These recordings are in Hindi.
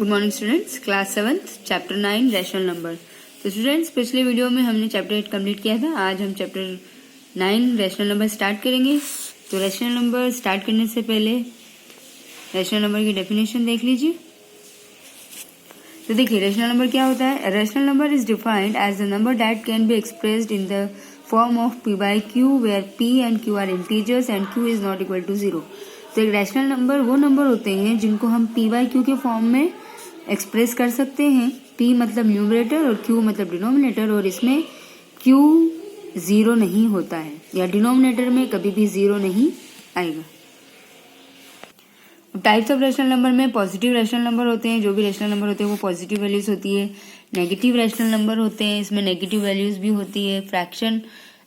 Good morning students, class 7th chapter 9 rational number. तो स्टूडेंट्स, पिछले वीडियो में हमने चैप्टर 8 कंप्लीट किया था। आज हम चैप्टर 9 रैशनल नंबर स्टार्ट करेंगे। तो रैशनल नंबर स्टार्ट करने से पहले रैशनल नंबर की डेफिनेशन देख लीजिए। तो देखिए, रैशनल नंबर क्या होता है। Rational number is defined as the number that can be expressed in the form of p by q where p and q are integers and q is not equal to 0। तो एक रैशनल नंबर वो नंबर होते हैं जिनको हम p by q के फॉर्म में एक्सप्रेस कर सकते हैं। p मतलब न्यूमरेटर और q मतलब डिनोमिनेटर, और इसमें q 0 नहीं होता है या डिनोमिनेटर में कभी भी 0 नहीं आएगा। टाइप्स ऑफ रैशनल नंबर में पॉजिटिव रैशनल नंबर होते हैं। जो भी रैशनल नंबर होते हैं वो पॉजिटिव वैल्यूज होती है। नेगेटिव रैशनल नंबर होते हैं, इसमें नेगेटिव वैल्यूज भी होती है। Fraction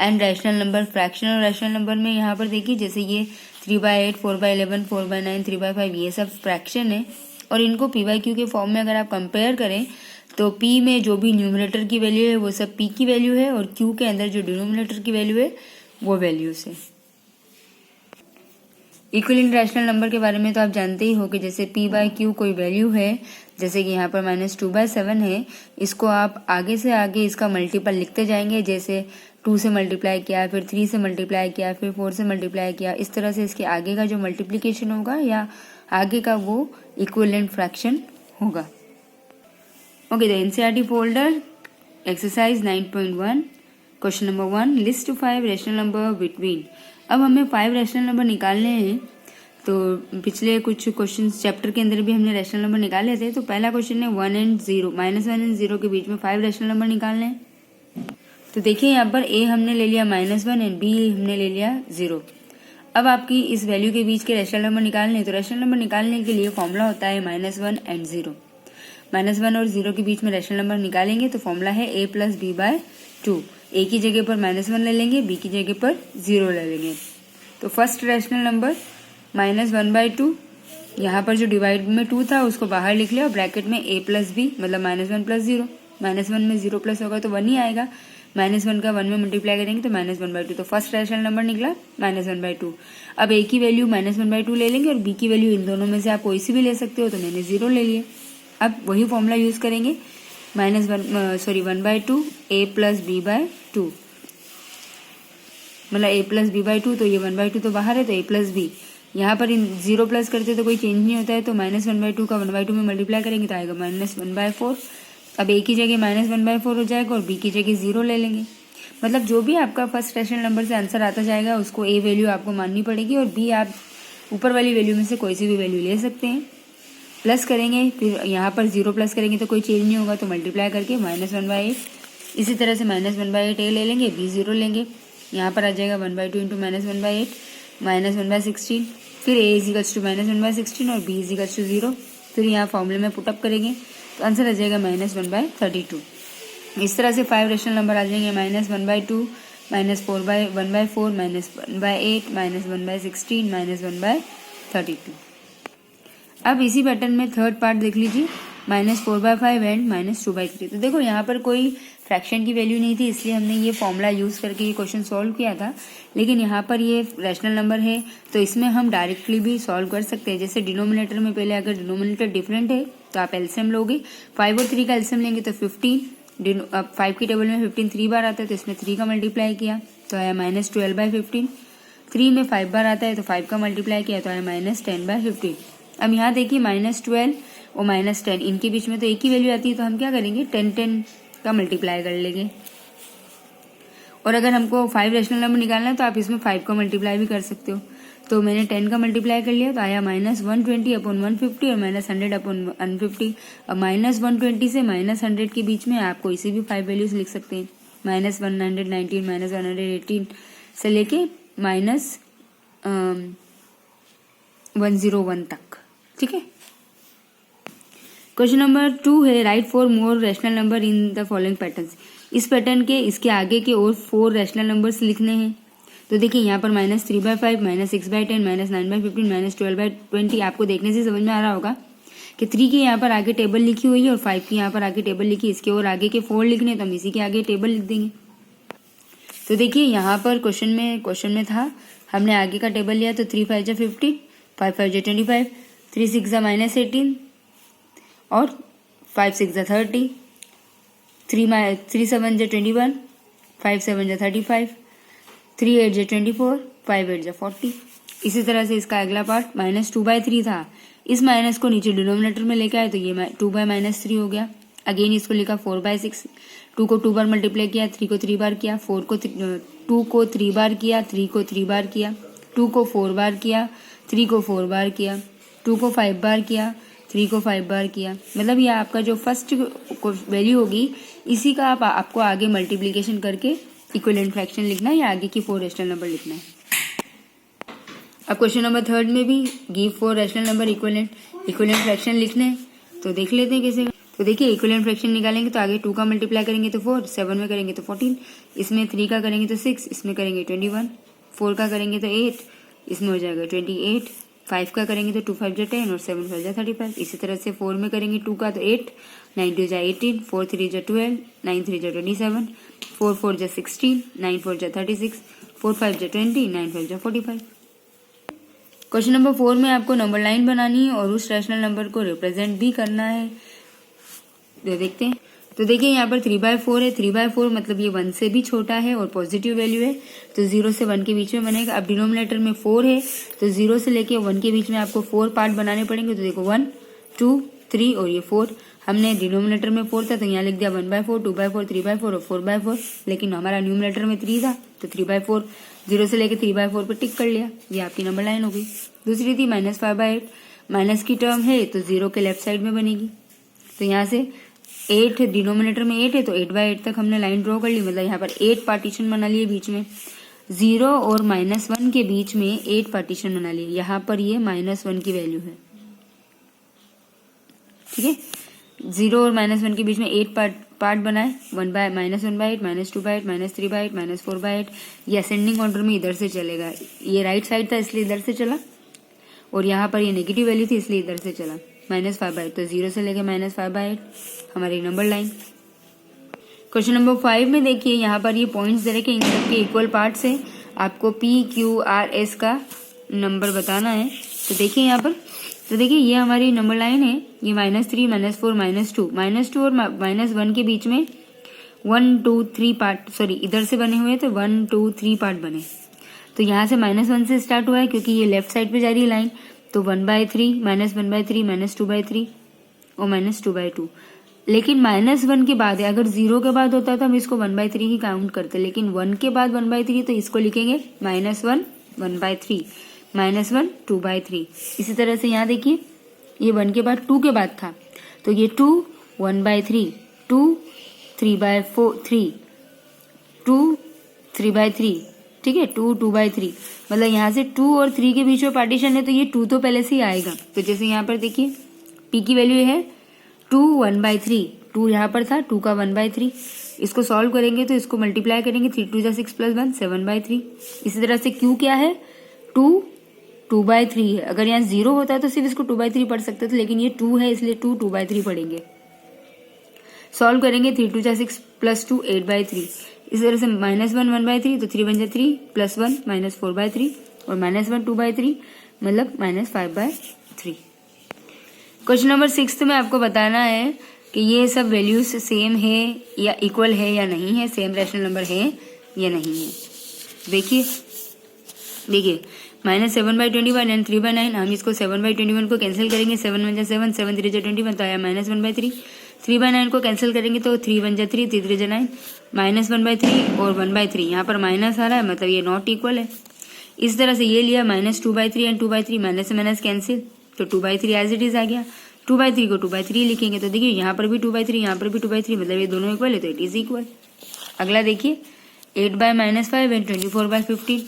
and rational number. Fraction और रैशनल नंबर में यहाँ पर देखिए, जैसे ये 3/8, 4/11, 4/9, 3/5 ये सब फ्रैक्शन है, और इनको p by q के फॉर्म में अगर आप कंपेयर करें तो p में जो भी न्यूमरेटर की वैल्यू है वो सब p की वैल्यू है, और q के अंदर जो डिनोमिनेटर की वैल्यू है वो वैल्यूज है। इक्विवेलेंट रैशनल नंबर के बारे में तो आप जानते ही हो कि जैसे p by q कोई वैल्यू है, जैसे कि यहाँ पर -2/7 है, इसको आप आगे से आगे इसका मल्टीपल लिखते जाएंगे। जैसे 2 से मल्टीप्लाई किया, फिर 3 से मल्टीप्लाई किया, फिर 4 से मल्टीप्लाई किया, इस तरह से इसके आगे का जो मल्टीप्लिकेशन होगा या आगे का वो इक्विवेलेंट फ्रैक्शन होगा। Okay, the NCERT folder exercise 9.1 question number 1, list 5 rational number between. अब हमें 5 रैशनल नंबर निकालने हैं। तो पिछले कुछ क्वेश्चन चैप्टर के अंदर भी हमने रैशनल नंबर निकाले थे। तो पहला क्वेश्चन है 1 and 0, -1 and 0 के बीच में 5 रैशनल नंबर निकालने हैं। तो देखिए, यहाँ पर a हमने ले लिया -1 एंड b हमने ले लिया 0। अब आपकी इस वैल्यू के बीच के रैशनल नंबर निकालने हैं। तो रैशनल नंबर निकालने के लिए फॉर्मूला होता है -1 and 0। -1 और 0 के बीच में रैशनल नंबर निकालेंगे तो फॉर्मूला है a + b/2। a की जगह पर -1 ले लेंगे, b की जगह पर 0 ले लेंगे। तो फर्स्ट रैशनल नंबर -1/2, यहाँ पर जो डिवाइड में 2 था उसको बाहर लिख लिया और ब्रैकेट में a + b मतलब -1 + 0। -1 में 0 प्लस होगा तो 1 ही आएगा। -1 का 1 में मल्टीप्लाई करेंगे तो -1/2। तो फर्स्ट रैशनल नंबर निकला -1/2। अब a की वैल्यू -1/2 ले लेंगे और b की वैल्यू इन दोनों में से आप कोई सी भी ले सकते हो, तो मैंने 0 ले लिए। अब वही फॉर्मूला यूज करेंगे, 1/2 a + b/2 मतलब a + b/2। तो ये 1/2 तो बाहर है, तो a + b। यहाँ पर इन 0 प्लस करते तो कोई चेंज नहीं होता है, तो -1/2 का 1/2 में मल्टीप्लाई करेंगे तो आएगा -1/4। अब a की जगह -1/4 हो जाएगा और b की जगह 0 ले लेंगे। मतलब जो भी आपका फर्स्ट रैशनल नंबर से आंसर आता जाएगा उसको a वैल्यू आपको माननी पड़ेगी, और b आप ऊपर वाली वैल्यू में से कोई सी भी वैल्यू ले सकते हैं। प्लस करेंगे, फिर यहाँ पर 0 प्लस करेंगे तो कोई चेंज नहीं होगा, तो मल्टीप्लाई करके -1/8। इसी तरह से -1/8 a ले लेंगे, b 0 लेंगे। यहाँ पर आ जाएगा 1/2 × -1/8 -1/16। फिर a = -1/16 और b = 0। फिर यहाँ फॉर्मूले में पुटअप करेंगे तो आंसर आ जाएगा -1/32। इस तरह से 5 रैशनल नंबर आ जाएंगे, -1/2, -1/4, -1/8, -1/16, -1/32। अब इसी पैटर्न में थर्ड पार्ट देख लीजिए, -4/5 एंड -2/3। तो देखो, यहाँ पर कोई फ्रैक्शन की वैल्यू नहीं थी, इसलिए हमने ये फॉर्मूला यूज करके ये क्वेश्चन सॉल्व किया था। लेकिन यहाँ पर ये रैशनल नंबर है तो इसमें हम डायरेक्टली भी सॉल्व कर सकते हैं। जैसे डिनोमिनेटर में पहले अगर डिनोमिनेटर डिफरेंट है तो आप एलसीएम लोगे, 5 और 3 का एलसीएम लेंगे तो 15। अब 5 की टेबल में 15 3 बार आता है तो इसमें 3 का मल्टीप्लाई किया तो आया -12/15। 3 में 5 बार आता है तो 5 का मल्टीप्लाई किया तो आया -10/15। अब यहाँ देखिए, -12 और -10 इनके बीच में तो एक ही वैल्यू आती है, तो हम क्या करेंगे 10 का मल्टीप्लाई कर लेंगे। और अगर हमको 5 रैशनल नंबर निकालना है तो आप इसमें 5 का मल्टीप्लाई भी कर सकते हो। तो मैंने 10 का मल्टीप्लाई कर लिया तो आया -120/150 और -100/150। अब -120 से -100 के बीच में आप कोई से भी 5 वैल्यूज लिख सकते हैं, -119, -118 से लेके -101 तक। ठीक है। क्वेश्चन नंबर 2 है, right 4 more rational number in the following patterns. इस पैटर्न के इसके आगे के और 4 रैशनल नंबर्स लिखने हैं। तो देखिए, यहाँ पर -3/5, -6/10, -9/15, -12/20 आपको देखने से समझ में आ रहा होगा कि 3 की यहाँ पर आगे टेबल लिखी हुई है और 5 की यहाँ पर आगे टेबल लिखी है। इसके और आगे के 4 लिखने तो हम इसी के आगे टेबल लिख देंगे। तो देखिए, यहाँ पर क्वेश्चन में था, हमने आगे का टेबल लिया तो 3 5 जा 15, 5 5 जा 25, 3 6 जा -18 और 5 6 जा 30, 3 7 जा 21, 5 7 जा 35, 3 8 जा 24, 5 8 जा 40। इसी तरह से इसका अगला पार्ट -2/3 था, इस माइनस को नीचे डिनोमिनेटर में लेके आए तो ये 2/-3 हो गया। अगेन इसको लिखा 4/6, 2 को 2 बार मल्टीप्लाई किया, 3 को 3 बार किया, 2 को 3 बार किया, 3 को 3 बार किया, 2 को 4 बार किया, 3 को 4 बार किया, 2 को 5 बार किया, 3 को 5 बार किया। मतलब ये आपका जो फर्स्ट वैल्यू होगी इसी का आपको आगे मल्टीप्लीकेशन करके इक्विवेलेंट फ्रैक्शन लिखना है या आगे की 4 रैशनल नंबर लिखना है। अब क्वेश्चन नंबर 3 में भी give 4 rational number equivalent fraction लिखने हैं, तो देख लेते हैं कैसे। तो देखिए इक्विवेलेंट फ्रैक्शन निकालेंगे तो आगे 2 का मल्टीप्लाई करेंगे तो 4, 7 में करेंगे तो 14, इसमें 3 का करेंगे तो 6, इसमें करेंगे 21, 4 का करेंगे तो 8, इसमें हो जाएगा 28, 5 का करेंगे तो 2 5 जा 10 और 7 5 जा 35। इसी तरह से 4 में करेंगे 2 का तो 8, 9 2 जा 18, 4 3 जा 12, 9 3 जा 27, 4 4 जा 16, 9 4 जा 36, 4 5 जा 20, 9 5 जा 45। क्वेश्चन नंबर 4 में आपको नंबर लाइन बनानी है और उस रैशनल नंबर को रिप्रेजेंट भी करना है। तो देखते हैं। तो देखिए यहाँ पर 3/4 है, 3/4 मतलब ये 1 से भी छोटा है और पॉजिटिव वैल्यू है, तो 0 से 1 के बीच में बनेगा। अब डिनोमिनेटर में 4 है तो 0 से लेके 1 के बीच में आपको 4 पार्ट बनाने पड़ेंगे। तो देखो 1 2 3 और ये 4, हमने डिनोमिनेटर में 4 था तो यहाँ लिख दिया 1/4, 2/4, 3/4 और 4/4, लेकिन हमारा न्यूमिनेटर में 3 था तो 3/4, 0 से लेके 3/4 पर टिक कर लिया, ये आपकी नंबर लाइन हो गई। दूसरी थी -5/8, माइनस की टर्म है तो 0 के लेफ्ट साइड में बनेगी। तो यहाँ से 8 डिनोमिनेटर में 8 है तो 8/8 तक हमने लाइन ड्रॉ कर ली, मतलब यहाँ पर 8 पार्टीशन बना लिए बीच में, 0 और -1 के बीच में 8 पार्टीशन बना लिए। यहाँ पर ये -1 की वैल्यू है, ठीक है। 0 और -1 के बीच में 8 पार्ट बनाए, -1/8, -2/8, -3/8, -4/8। ये असेंडिंग ऑर्डर में इधर से चलेगा, ये राइट साइड था इसलिए इधर से चला और यहाँ पर ये नेगेटिव वैल्यू थी इसलिए इधर से चला -5/8। तो 0 से लेके -5/8 हमारी नंबर लाइन। क्वेश्चन नंबर 5 में देखिए यहाँ पर ये पॉइंट्स दे रखे, इन सबके इक्वल पार्ट्स है, आपको PQRS का नंबर बताना है। तो देखिए यहाँ पर, तो देखिए ये हमारी नंबर लाइन है, ये -3 -4 -2 और -1 के बीच में 1 2 3 पार्ट, सॉरी इधर से बने हुए तो 1 2 3 पार्ट बने। तो यहाँ से -1 से स्टार्ट हुआ है क्योंकि ये लेफ्ट साइड पे जा रही है लाइन, तो 1/3 -1/3 -2/3 और -2/2। लेकिन -1 के बाद है, अगर 0 के बाद होता तो हम इसको 1/3 ही काउंट करते, लेकिन 1 के बाद 1/3 तो इसको लिखेंगे -1 1/3, -1 2/3। इसी तरह से यहाँ देखिए ये 1 के बाद 2 के बाद था तो ये 2 1/3, 2 3/3, 2 3/3, ठीक है, 2 2/3। मतलब यहाँ से 2 और 3 के बीच में पार्टीशन है तो ये 2 तो पहले से ही आएगा। तो जैसे यहाँ पर देखिए P की वैल्यू है 2 1/3, 2 यहाँ पर था, 2 का 1/3, इसको सॉल्व करेंगे तो इसको मल्टीप्लाई करेंगे, 3 2 जा 6 + 1 7/3। इसी तरह से Q क्या है 2 2/3 है, अगर यहाँ 0 होता है तो सिर्फ इसको 2/3 पढ़ सकते थे, लेकिन ये 2 है इसलिए 2 2/3 पढ़ेंगे। सॉल्व करेंगे 3 2 जा 6 + 2 8/3। इस तरह से -1 1/3 तो 3 1 जा 3 + 1 -4/3 और -1 2/3 मतलब -5/3। क्वेश्चन नंबर 6 में आपको बताना है कि ये सब वैल्यूज सेम है या इक्वल है या नहीं है, सेम रैशनल नंबर है या नहीं है। देखिए -7/21 एंड 3/9, हम इसको 7/21 को कैंसिल करेंगे, 7 1 जा 7, 7 3 जा 21 तो आया -1/3। 3/9 को कैंसिल करेंगे तो 3 1 जा 3, 3 3 जा 9, -1/3 और 1/3, यहाँ पर माइनस आ रहा है मतलब ये नॉट इक्वल है। इस तरह से ये लिया -2/3 एंड 2/3, माइनस से माइनस कैंसिल तो 2/3 एज इट इज आ गया। 2/3 को 2/3 लिखेंगे तो देखिए यहाँ पर भी 2/3 यहाँ पर भी 2/3, मतलब ये दोनों इक्वल है तो इट इज इक्वल। अगला देखिए 8/-5 एंड 24/15,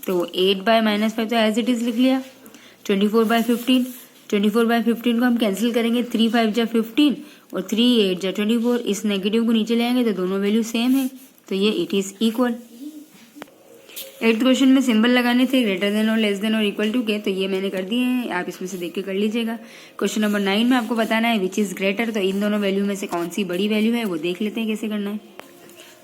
तो 8/-5 तो एज इट इज लिख लिया। 24/15 को हम कैंसिल करेंगे, 3 5 जा 15 और 3 8 जा 24, इस नेगेटिव को नीचे ले आएंगे तो दोनों वैल्यू सेम है तो ये it is equal. 8th question में सिंबल लगाने थे ग्रेटर देन और लेस देन और इक्वल टू के, तो ये मैंने कर दिए हैं, आप इसमें से देख के कर लीजिएगा। क्वेश्चन नंबर 9 में आपको बताना है विच इज ग्रेटर, तो इन दोनों वैल्यू में से कौन सी बड़ी वैल्यू है वो देख लेते हैं कैसे करना है।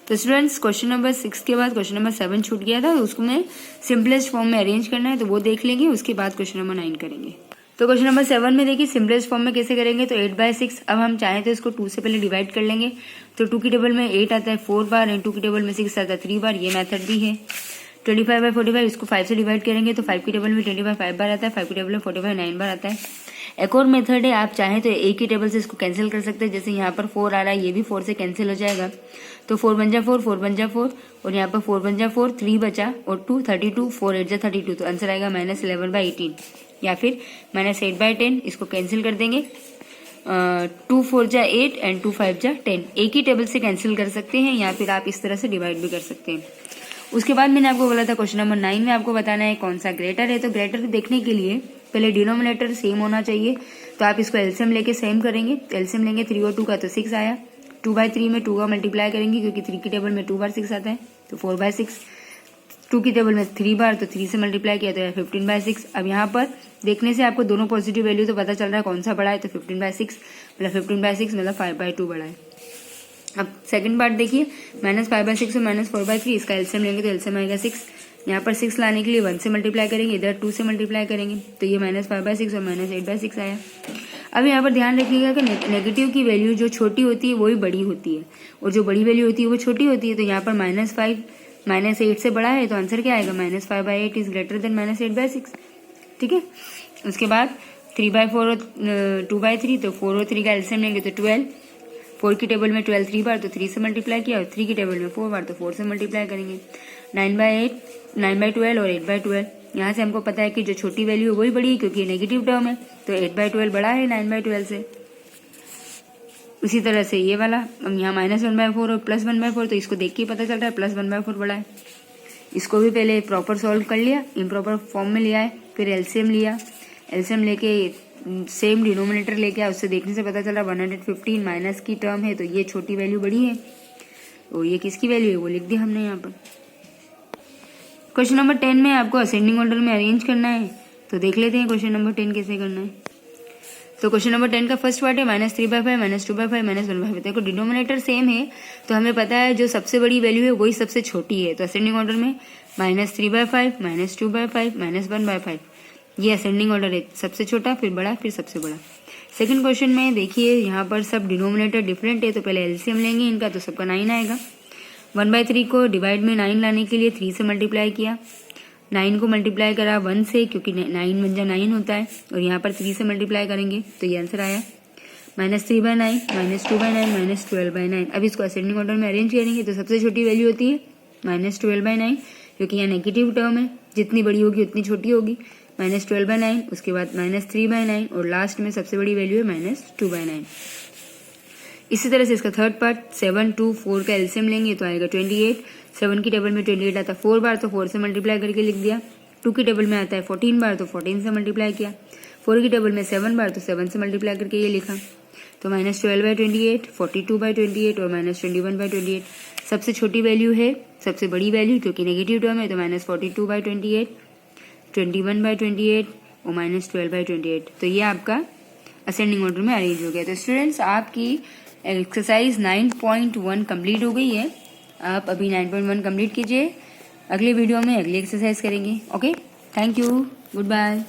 तो स्टूडेंट्स क्वेश्चन नंबर 6 के बाद क्वेश्चन नंबर 7 छूट गया था, उसको मैं सिंपलेस्ट फॉर्म में अरेंज करना है तो वो देख लेंगे, उसके बाद क्वेश्चन नंबर 9 करेंगे। तो क्वेश्चन नंबर 7 में देखिए सिंपलेस्ट फॉर्म में कैसे करेंगे। तो 8/6, अब हम चाहें तो इसको 2 से पहले डिवाइड कर लेंगे। तो 2 की टेबल में 8 आता है 4 बार एंड 2 की टेबल में 6 आता है 3 बार, ये मेथड भी है। 25/45 इसको 5 से डिवाइड करेंगे तो 5 की टेबल में 25 5 बार आता है, 5 की टेबल में 45 9 बार आता है। एक और मेथड है, आप चाहें तो एक ही टेबल से इसको कैंसिल कर सकते हैं। जैसे यहाँ पर 4 आ रहा है, ये भी 4 से कैंसिल हो जाएगा। तो 4 बन जा 4, 4 बन जा 4 और यहाँ पर 4 बन जा 4, 3 बचा और 2 32, 4 8 जा 32। तो आंसर आएगा -11/18 या फिर -8/10। इसको कैंसिल कर देंगे। 2 4 जा 8 एंड 2 5 जा 10। एक ही टेबल से कैंसिल कर सकते हैं या फिर आप इस तरह से डिवाइड भी कर सकते हैं। उसके बाद मैंने आपको बोला था क्वेश्चन नंबर 9 में आपको बताना है कौन सा ग्रेटर है। तो ग्रेटर देखने के लिए पहले डिनोमिनेटर सेम होना चाहिए। तो आप इसको एलसीएम लेके सेम करेंगे। एलसीएम लेंगे 3 और 2 का तो 6 आया। 2/3 में 2 का मल्टीप्लाई करेंगे क्योंकि 3 की टेबल में 2 बार 6 आता है तो 4/6। 2 की टेबल में 3 बार तो 3 से मल्टीप्लाई किया तो 15/6। अब यहाँ पर देखने से आपको दोनों पॉजिटिव वैल्यू तो पता चल रहा है कौन सा बड़ा है। तो 15/6 मतलब 15/6 मतलब 5/2 बड़ा है। अब सेकंड पार्ट देखिए, -5/6 और -4/3 इसका एलसीएम लेंगे तो एलसीएम आएगा 6। यहाँ पर 6 लाने के लिए 1 से मल्टीप्लाई करेंगे, इधर 2 से मल्टीप्लाई करेंगे तो ये -5/6 और -8/6 आया। अब यहाँ पर ध्यान रखिएगा कि नेगेटिव की वैल्यू जो छोटी होती है वही बड़ी होती है और जो बड़ी वैल्यू होती है वो छोटी होती है। तो यहाँ पर -5 -8 से बड़ा है तो आंसर क्या आएगा, -5/8 इज ग्रेटर देन -8/6। ठीक है। उसके बाद 3/4 और 2/3, तो 4 और 3 का एलसीएम लेंगे तो 12। 4 की टेबल में 12 3 बार तो 3 से मल्टीप्लाई किया और 3 की टेबल में 4 बार तो 4 से मल्टीप्लाई करेंगे। 9/8 9/12 और 8/12। यहाँ से हमको पता है कि जो छोटी वैल्यू है वही बड़ी है क्योंकि नेगेटिव टर्म है तो 8/12 बड़ा है 9/12 से। उसी तरह से ये वाला, अब यहाँ -1/4 और +1/4 तो इसको देख के पता चल रहा है +1/4 बड़ा है। इसको भी पहले प्रॉपर सॉल्व कर लिया, इम्प्रॉपर फॉर्म में लिया है, फिर एलसीएम लिया। एलसीएम लेके सेम डिनोमिनेटर लेके आया, उससे देखने से पता चला 115 माइनस की टर्म है तो ये छोटी वैल्यू बड़ी है और ये किसकी वैल्यू है वो लिख दिया हमने यहाँ पर। क्वेश्चन नंबर 10 में आपको असेंडिंग ऑर्डर में अरेंज करना है। तो देख लेते हैं क्वेश्चन नंबर 10 कैसे करना है। तो क्वेश्चन नंबर 10 का फर्स्ट पार्ट है -3/5 -2/5 -1/5। देखो डिनोमिनेटर सेम है तो हमें पता है जो सबसे बड़ी वैल्यू है वही सबसे छोटी है। तो असेंडिंग ऑर्डर में -3/5 -2/5 -1/5 ये असेंडिंग ऑर्डर है, सबसे छोटा फिर बड़ा फिर सबसे बड़ा। सेकंड क्वेश्चन में देखिए यहाँ पर सब डिनोमिनेटर डिफरेंट है तो पहले एलसीएम लेंगे इनका तो सबका 9 आएगा। 1/3 को डिवाइड में 9 लाने के लिए 3 से मल्टीप्लाई किया। 9 को मल्टीप्लाई करा 1 से क्योंकि 9 बन जा 9 होता है और यहाँ पर 3 से मल्टीप्लाई करेंगे तो ये आंसर आया -3/9 -2/9 -12/9। अब इसको असेंडिंग ऑर्डर में अरेंज करेंगे तो सबसे छोटी वैल्यू होती है -12/9 क्योंकि यहाँ नेगेटिव टर्म है, जितनी बड़ी होगी उतनी छोटी होगी। -12/9, उसके बाद -3/9 और लास्ट में सबसे बड़ी वैल्यू है -2/9। इसी तरह से इसका थर्ड पार्ट 7 2 4 का एलसीएम लेंगे तो आएगा 28। 7 की टेबल में 28 आता है 4 बार तो 4 से मल्टीप्लाई करके लिख दिया। 2 की टेबल में आता है 14 बार तो 14 से मल्टीप्लाई किया। 4 की टेबल में 7 बार तो 7 से मल्टीप्लाई करके ये लिखा। तो -12/28 42/28 और -21/28 सबसे छोटी वैल्यू है सबसे बड़ी वैल्यू क्योंकि नेगेटिव टर्म है तो -42/28 21/28 और -12/28। तो ये आपका असेंडिंग ऑर्डर में अरेंज हो गया। तो स्टूडेंट्स आपकी एक्सरसाइज 9.1 कंप्लीट हो गई है। आप अभी 9.1 कंप्लीट कीजिए, अगले वीडियो में अगली एक्सरसाइज करेंगे। Okay, thank you, good bye.